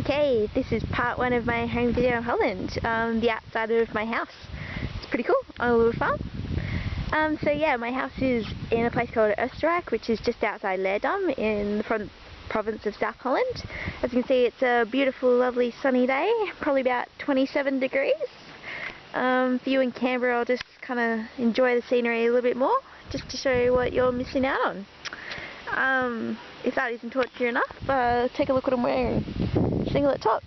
Okay, this is part one of my home video in Holland, the outside of my house. It's pretty cool, on a little farm. So yeah, my house is in a place called Oostenrijk, which is just outside Leerdam in the province of South Holland. As you can see, it's a beautiful, lovely sunny day, probably about 27 degrees. For you in Canberra, I'll just kind of enjoy the scenery a little bit more, just to show you what you're missing out on. If that isn't torture enough, take a look what I'm wearing. Singlet top.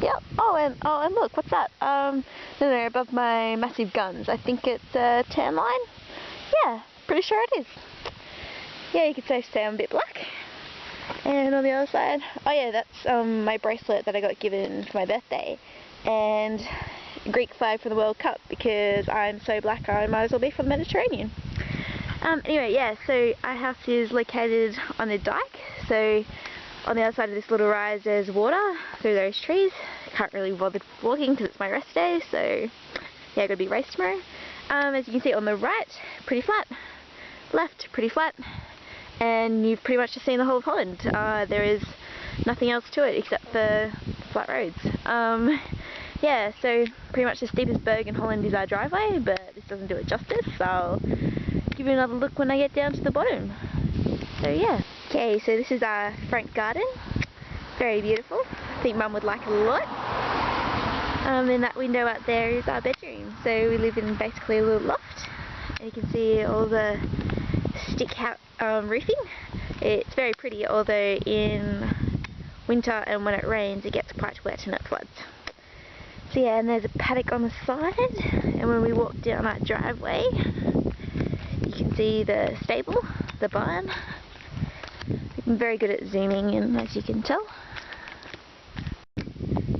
Yep. Oh, and look, what's that? No, above my massive guns. I think it's a tan line. Yeah, pretty sure it is. Yeah, you could say I'm a bit black. And on the other side, oh yeah, that's my bracelet that I got given for my birthday. And Greek flag for the World Cup, because I'm so black I might as well be from the Mediterranean. Anyway, yeah, so our house is located on a dike, so on the other side of this little rise there's water through those trees. Can't really bother walking because it's my rest day, so yeah, gotta be race tomorrow. As you can see on the right, pretty flat, left, pretty flat, and you've pretty much just seen the whole of Holland. There is nothing else to it except for flat roads. Yeah, so pretty much the steepest berg in Holland is our driveway, but this doesn't do it justice, so I'll give you another look when I get down to the bottom. So yeah. Okay, so this is our front garden. Very beautiful. I think Mum would like it a lot. And that window out there is our bedroom. So we live in basically a little loft. And you can see all the stick house roofing. It's very pretty, although in winter and when it rains it gets quite wet and it floods. So yeah, and there's a paddock on the side, and when we walk down our driveway you can see the stable, the barn. I'm very good at zooming in, as you can tell.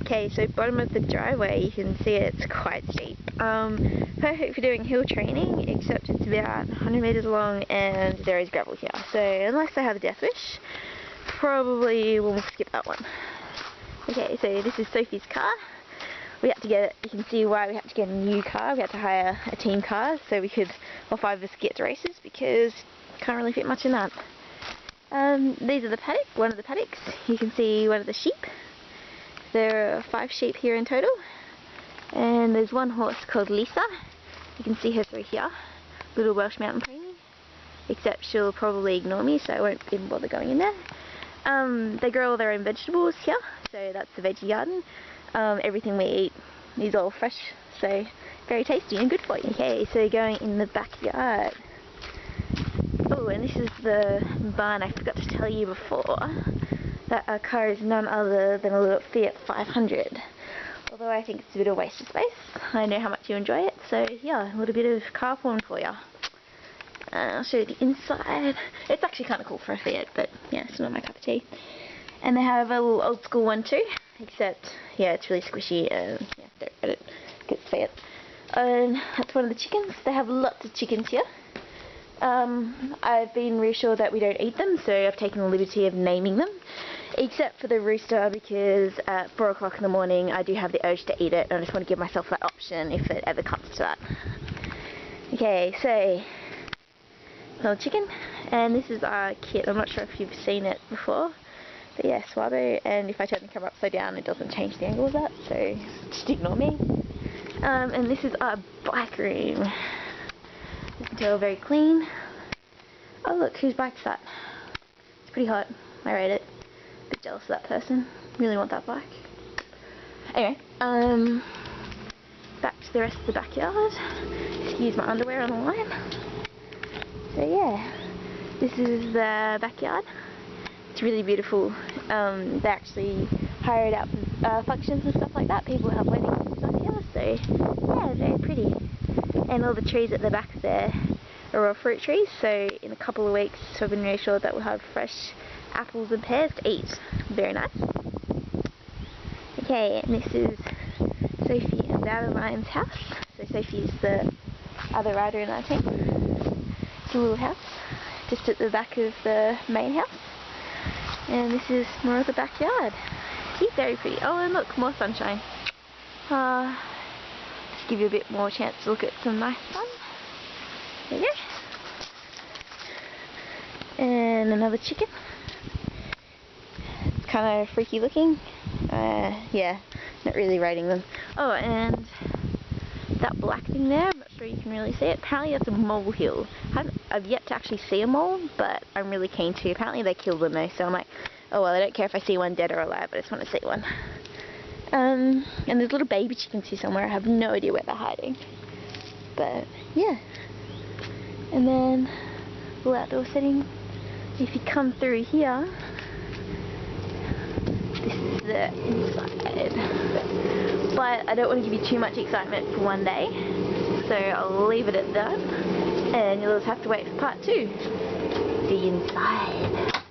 Okay, so bottom of the driveway, you can see it's quite steep. Perfect for doing hill training, except it's about 100 meters long and there is gravel here. So unless I have a death wish, probably we'll skip that one. Okay, so this is Sophie's car. We had to get it, you can see why we had to get a new car. We had to hire a team car so we could, all 5 of us, get to races, because can't really fit much in that. These are the paddock, one of the paddocks. You can see one of the sheep. There are 5 sheep here in total. And there's one horse called Lisa. You can see her through here. Little Welsh mountain pony. Except she'll probably ignore me, so I won't even bother going in there. They grow all their own vegetables here, so that's the veggie garden. Everything we eat is all fresh, so very tasty and good for you. Okay, so going in the backyard. Oh, and this is the barn I forgot to tell you before, that our car is none other than a little Fiat 500. Although I think it's a bit of a waste of space. I know how much you enjoy it, so yeah, a little bit of car porn for you. I'll show you the inside. It's actually kind of cool for a Fiat, but yeah, it's not my cup of tea. And they have a little old school one too, except yeah, it's really squishy and yeah, don't get it, it's Fiat. And that's one of the chickens. They have lots of chickens here. I've been reassured that we don't eat them, so I've taken the liberty of naming them, except for the rooster, because at 4 o'clock in the morning I do have the urge to eat it, and I just want to give myself that option if it ever comes to that. Okay, so another chicken, and this is our kit. I'm not sure if you've seen it before, but yeah, Swabo, and if I turn the camera upside down it doesn't change the angle of that, so just ignore me. And this is our bike room. You can tell, very clean. Oh look, whose bike's that? It's pretty hot. I rate it. A bit jealous of that person. Really want that bike. Anyway, back to the rest of the backyard. Excuse my underwear on the line. So yeah, this is the backyard. It's really beautiful. They actually hire it out for functions and stuff like that. People have weddings and stuff here, so yeah, very pretty. And all the trees at the back there are all fruit trees, so in a couple of weeks I've been reassured that we'll have fresh apples and pears to eat. Very nice. Okay, and this is Sophie and Adeline's house. So Sophie's the other rider in our team. It's a little house, just at the back of the main house. And this is more of the backyard. It's very pretty. Oh, and look, more sunshine. Just give you a bit more chance to look at some nice sun. There you go. And another chicken. It's kind of freaky looking. Yeah, not really rating them. Oh, and that black thing there, I'm not sure you can really see it. Apparently that's a molehill. I've yet to actually see a mole, but I'm really keen to. Apparently they kill them though, so I'm like, oh well, I don't care if I see one dead or alive, I just want to see one. And there's little baby chickens here somewhere. I have no idea where they're hiding. But yeah. And then little outdoor setting. If you come through here, this is the inside. But I don't want to give you too much excitement for one day, so I'll leave it at that. And you'll just have to wait for part 2. The inside.